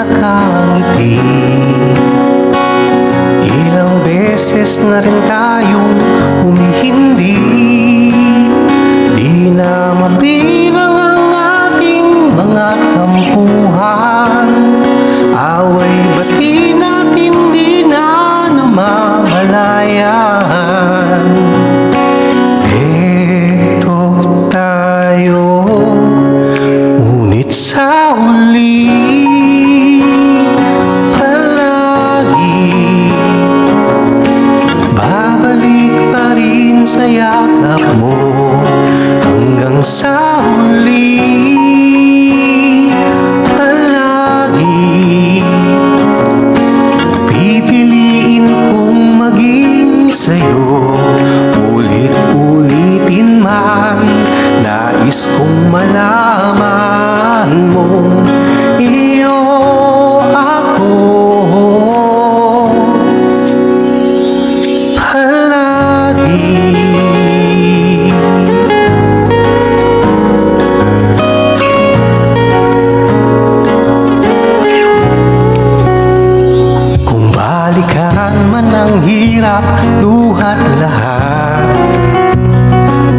nakangiti. Ilang beses na rin tayong humihindi, di na mabilang ang ating mga tampuhan. Away bati natin di na namamalayan. Eto tayo, ngunit sa uli palagi babalik pa rin sa yakap mo hanggang sa uli. Palagi pipiliin kong maging sa'yo, ulit-ulitin man. Nais kong malaman mong iyo ako palagi. Kung balikan man ang hirap, luhat lahat,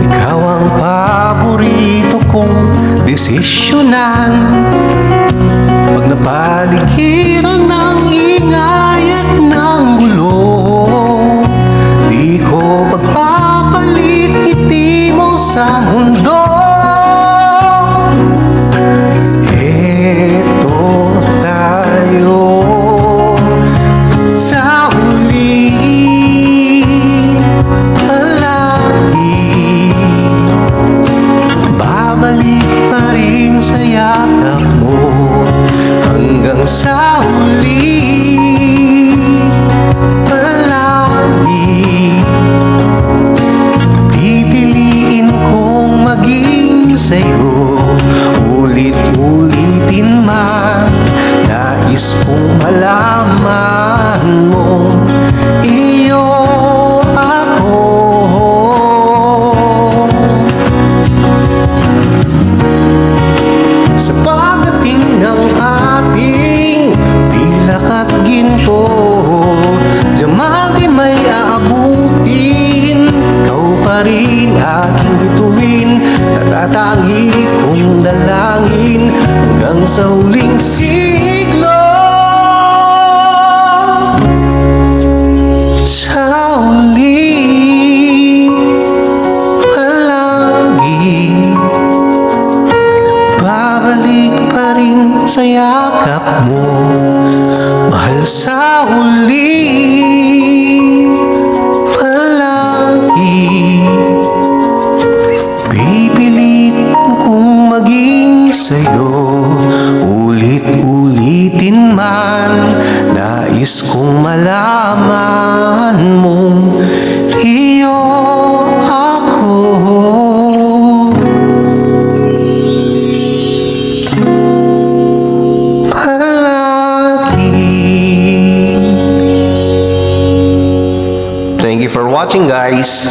ikaw ang paborito kong desisyonan. Pag napaligiran ng ingay at ng gulo, di ko pagpapalit ngiti mo sa mundo. Eto tayo sa uli palagi, babalik pa rin sa yakap mo hanggang sa uli. Palagi pipiliin kong maging sa'yo, ulit-ulitin man. Nais kong malaman mong iyo ako. Sa pagdating ng ating pilak at ginto, diamante may aabutin. Ikaw pa rin aking bituin, natatangi kong dalangin hanggang sa huling siglo. Sa uli palagi babalik pa rin sa yakap mo, mahal. Sa huli palagi pipilit kong maging sa'yo, ulit-ulitin man. Nais kong malaman mong iyo ako palagi. Thank you for watching, guys.